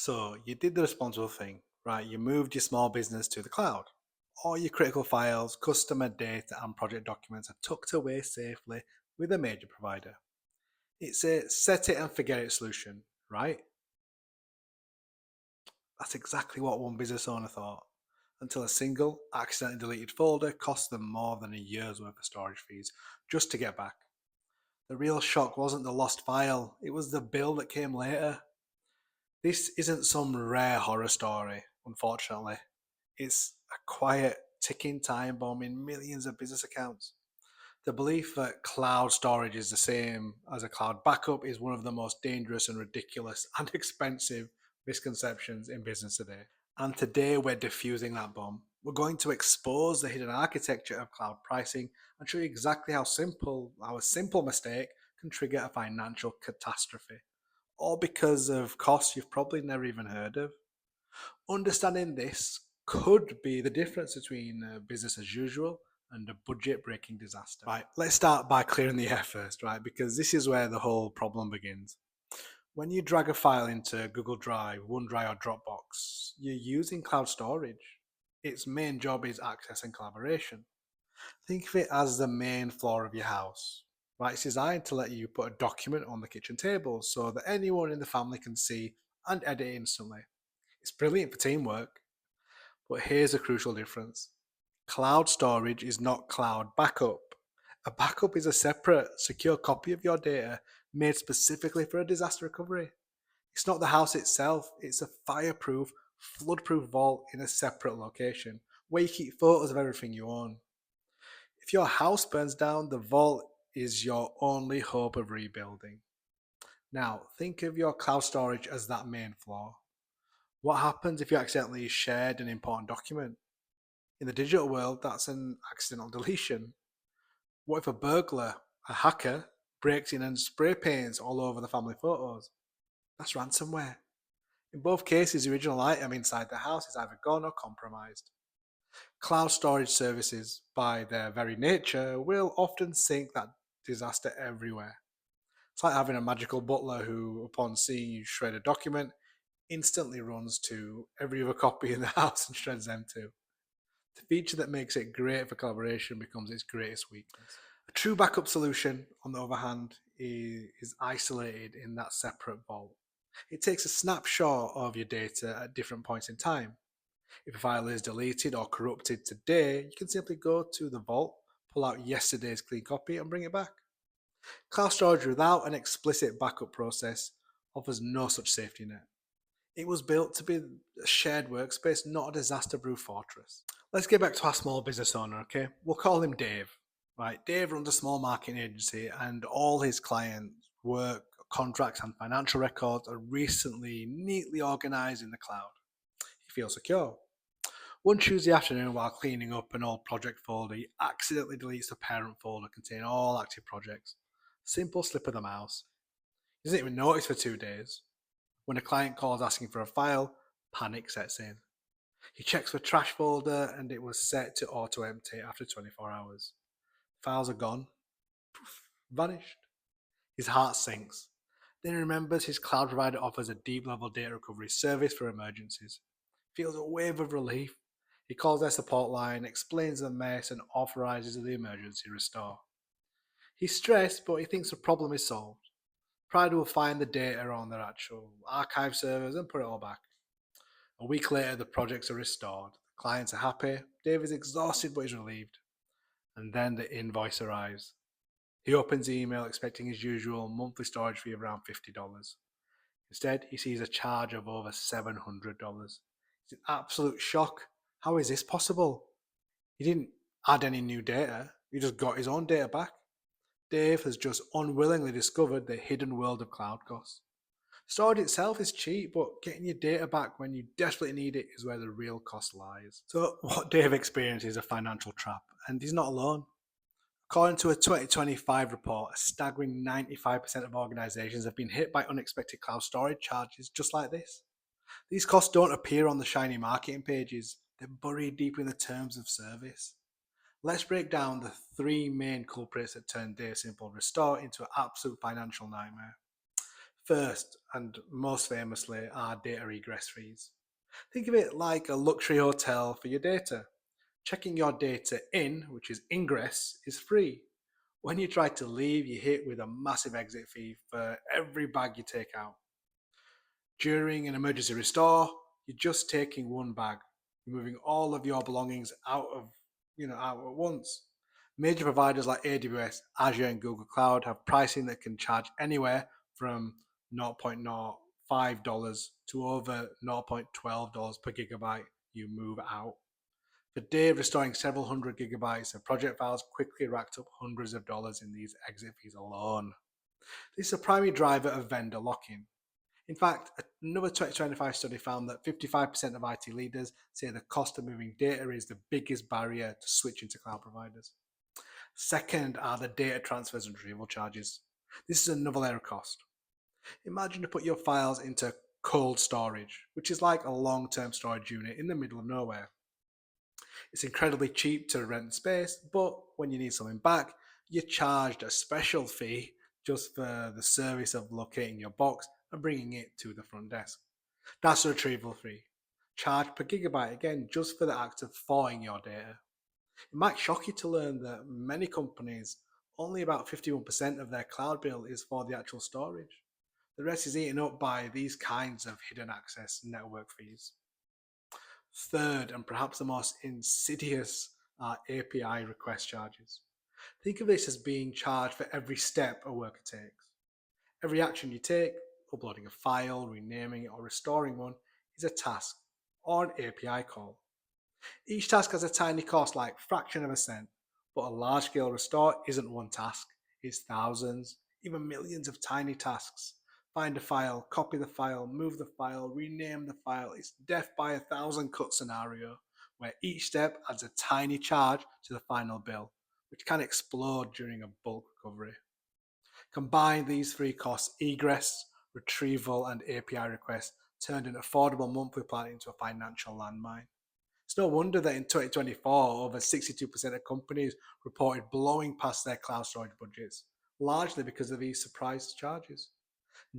So you did the responsible thing, right? You moved your small business to the cloud. All your critical files, customer data, and project documents are tucked away safely with a major provider. It's a set it and forget it solution, right? That's exactly what one business owner thought. Until a single accidentally deleted folder cost them more than a year's worth of storage fees just to get back. The real shock wasn't the lost file, it was the bill that came later. This isn't some rare horror story, unfortunately. It's a quiet, ticking time bomb in millions of business accounts. The belief that cloud storage is the same as a cloud backup is one of the most dangerous and ridiculous and expensive misconceptions in business today. And today we're diffusing that bomb. We're going to expose the hidden architecture of cloud pricing and show you exactly how a simple mistake can trigger a financial catastrophe. All because of costs you've probably never even heard of. Understanding this could be the difference between business as usual and a budget breaking disaster. Right, let's start by clearing the air first, right? Because this is where the whole problem begins. When you drag a file into Google Drive, OneDrive, or Dropbox, you're using cloud storage. Its main job is access and collaboration. Think of it as the main floor of your house. Right, it's designed to let you put a document on the kitchen table so that anyone in the family can see and edit it instantly. It's brilliant for teamwork, but here's a crucial difference. Cloud storage is not cloud backup. A backup is a separate, secure copy of your data made specifically for a disaster recovery. It's not the house itself, it's a fireproof, floodproof vault in a separate location where you keep photos of everything you own. If your house burns down, the vault is your only hope of rebuilding. Now, think of your cloud storage as that main floor. What happens if you accidentally shared an important document? In the digital world, that's an accidental deletion. What if a burglar, a hacker, breaks in and spray paints all over the family photos? That's ransomware. In both cases, the original item inside the house is either gone or compromised. Cloud storage services, by their very nature, will often sync that disaster everywhere. It's like having a magical butler who, upon seeing you shred a document, instantly runs to every other copy in the house and shreds them too. The feature that makes it great for collaboration becomes its greatest weakness. A true backup solution, on the other hand, is isolated in that separate vault. It takes a snapshot of your data at different points in time. If a file is deleted or corrupted today, you can simply go to the vault, pull out yesterday's clean copy, and bring it back. Cloud storage without an explicit backup process offers no such safety net. It was built to be a shared workspace, not a disaster-proof fortress. Let's get back to our small business owner, okay? We'll call him Dave. Right, Dave runs a small marketing agency, and all his clients' work, contracts, and financial records are recently neatly organized in the cloud. He feels secure. One Tuesday afternoon, while cleaning up an old project folder, he accidentally deletes the parent folder containing all active projects. Simple slip of the mouse. He doesn't even notice for 2 days. When a client calls asking for a file, panic sets in. He checks the trash folder and it was set to auto empty after 24 hours. Files are gone, poof, vanished. His heart sinks. Then he remembers his cloud provider offers a deep level data recovery service for emergencies. Feels a wave of relief. He calls their support line, explains the mess, and authorizes the emergency restore. He's stressed, but he thinks the problem is solved. Pride will find the data on their actual archive servers and put it all back. A week later, the projects are restored. The clients are happy. Dave is exhausted, but he's relieved. And then the invoice arrives. He opens the email expecting his usual monthly storage fee of around $50. Instead, he sees a charge of over $700. It's an absolute shock. How is this possible? He didn't add any new data, he just got his own data back. Dave has just unwillingly discovered the hidden world of cloud costs. Storage itself is cheap, but getting your data back when you desperately need it is where the real cost lies. So, what Dave experienced is a financial trap, and he's not alone. According to a 2025 report, a staggering 95% of organizations have been hit by unexpected cloud storage charges just like this. These costs don't appear on the shiny marketing pages, they're buried deep in the terms of service. Let's break down the three main culprits that turn Dave Simple Restore into an absolute financial nightmare. First, and most famously, are data egress fees. Think of it like a luxury hotel for your data. Checking your data in, which is ingress, is free. When you try to leave, you hit with a massive exit fee for every bag you take out. During an emergency restore, you're just taking one bag. You're moving all of your belongings out at once. Major providers like AWS, Azure, and Google Cloud have pricing that can charge anywhere from $0.05 to over $0.12 per gigabyte you move out. For Dave, restoring several hundred gigabytes of project files quickly racked up hundreds of dollars in these exit fees alone. This is a primary driver of vendor lock-in. In fact, another 2025 study found that 55% of IT leaders say the cost of moving data is the biggest barrier to switching to cloud providers. Second are the data transfers and retrieval charges. This is another layer of cost. Imagine to put your files into cold storage, which is like a long-term storage unit in the middle of nowhere. It's incredibly cheap to rent space, but when you need something back, you're charged a special fee just for the service of locating your box and bringing it to the front desk. That's a retrieval fee. Charged per gigabyte again just for the act of thawing your data. It might shock you to learn that many companies, only about 51% of their cloud bill is for the actual storage. The rest is eaten up by these kinds of hidden access network fees. Third, and perhaps the most insidious, are API request charges. Think of this as being charged for every step a worker takes. Every action you take, uploading a file, renaming it, or restoring one, is a task or an API call. Each task has a tiny cost, like fraction of a cent, but a large scale restore isn't one task, it's thousands, even millions of tiny tasks. Find a file, copy the file, move the file, rename the file. It's death by 1,000 cut scenario, where each step adds a tiny charge to the final bill, which can explode during a bulk recovery. Combine these three costs, egress, retrieval, and API request, turned an affordable monthly plan into a financial landmine. It's no wonder that in 2024, over 62% of companies reported blowing past their cloud storage budgets, largely because of these surprise charges.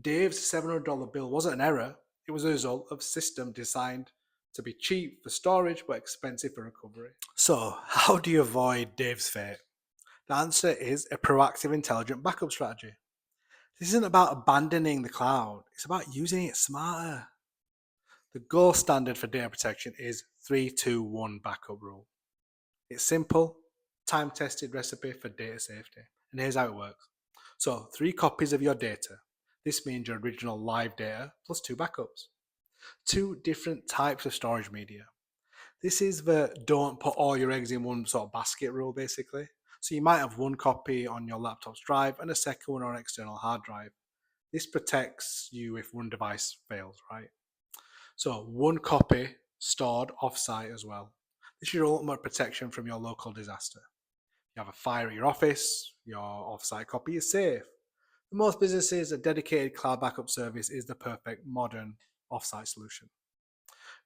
Dave's $700 bill wasn't an error, it was a result of a system designed to be cheap for storage but expensive for recovery. So, how do you avoid Dave's fate? The answer is a proactive, intelligent backup strategy. This isn't about abandoning the cloud, it's about using it smarter. The gold standard for data protection is 3-2-1 backup rule. It's simple, time-tested recipe for data safety. And here's how it works. So 3 copies of your data. This means your original live data plus 2 backups. 2 different types of storage media. This is the don't put all your eggs in one sort of basket rule, basically. So you might have one copy on your laptop's drive and a second one on an external hard drive. This protects you if one device fails, right? So one copy stored off-site as well. This is your ultimate protection from your local disaster. You have a fire at your office, your off-site copy is safe. For most businesses, a dedicated cloud backup service is the perfect modern off-site solution.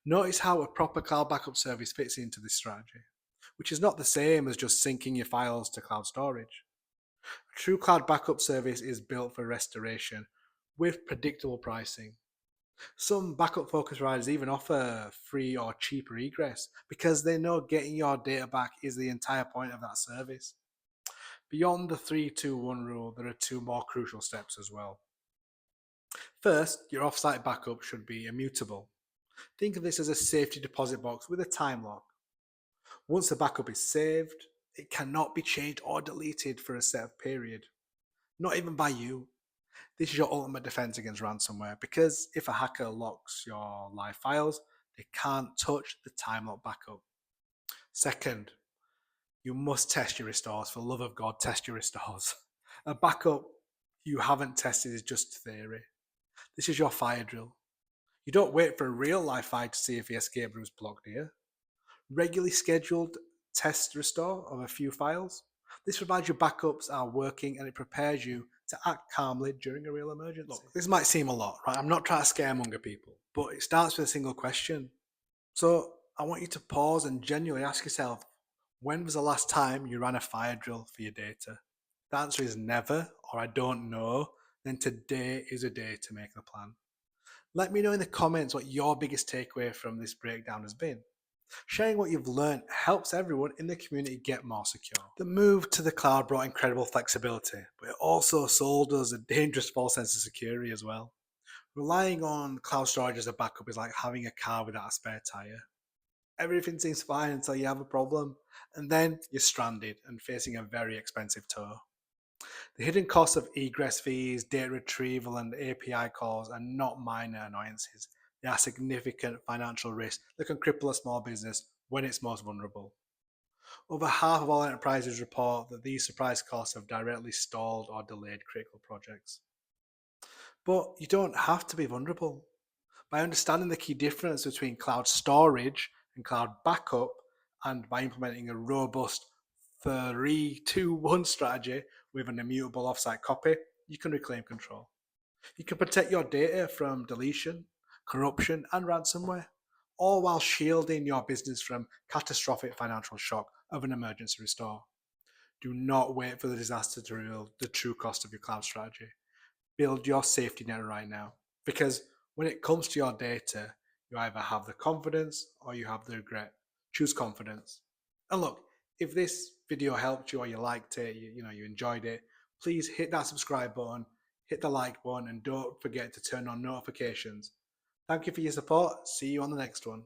Notice how a proper cloud backup service fits into this strategy, which is not the same as just syncing your files to cloud storage. A true cloud backup service is built for restoration with predictable pricing. Some backup focused providers even offer free or cheaper egress because they know getting your data back is the entire point of that service. Beyond the 3-2-1 rule, there are 2 more crucial steps as well. First, your offsite backup should be immutable. Think of this as a safety deposit box with a time lock. Once the backup is saved, it cannot be changed or deleted for a set period, not even by you. This is your ultimate defense against ransomware because if a hacker locks your live files, they can't touch the time lock backup. Second, you must test your restores. For the love of God, test your restores. A backup you haven't tested is just theory. This is your fire drill. You don't wait for a real live fire to see if the escape route is blocked here. Regularly scheduled test restore of a few files. This provides your backups are working and it prepares you to act calmly during a real emergency. Look, this might seem a lot, right? I'm not trying to scaremonger people, but it starts with a single question. So I want you to pause and genuinely ask yourself, when was the last time you ran a fire drill for your data? The answer is never, or I don't know, then today is a day to make the plan. Let me know in the comments what your biggest takeaway from this breakdown has been. Sharing what you've learned helps everyone in the community get more secure. The move to the cloud brought incredible flexibility, but it also sold us a dangerous false sense of security as well. Relying on cloud storage as a backup is like having a car without a spare tire. Everything seems fine until you have a problem, and then you're stranded and facing a very expensive tow. The hidden costs of egress fees, data retrieval, and API calls are not minor annoyances. They are significant financial risks that can cripple a small business when it's most vulnerable. Over half of all enterprises report that these surprise costs have directly stalled or delayed critical projects. But you don't have to be vulnerable. By understanding the key difference between cloud storage and cloud backup, and by implementing a robust 3-2-1 strategy with an immutable offsite copy, you can reclaim control. You can protect your data from deletion, corruption, and ransomware, all while shielding your business from catastrophic financial shock of an emergency restore. Do not wait for the disaster to reveal the true cost of your cloud strategy. Build your safety net right now. Because when it comes to your data, you either have the confidence or you have the regret. Choose confidence. And look, if this video helped you or you liked it, you enjoyed it, please hit that subscribe button, hit the like button, and don't forget to turn on notifications. Thank you for your support. See you on the next one.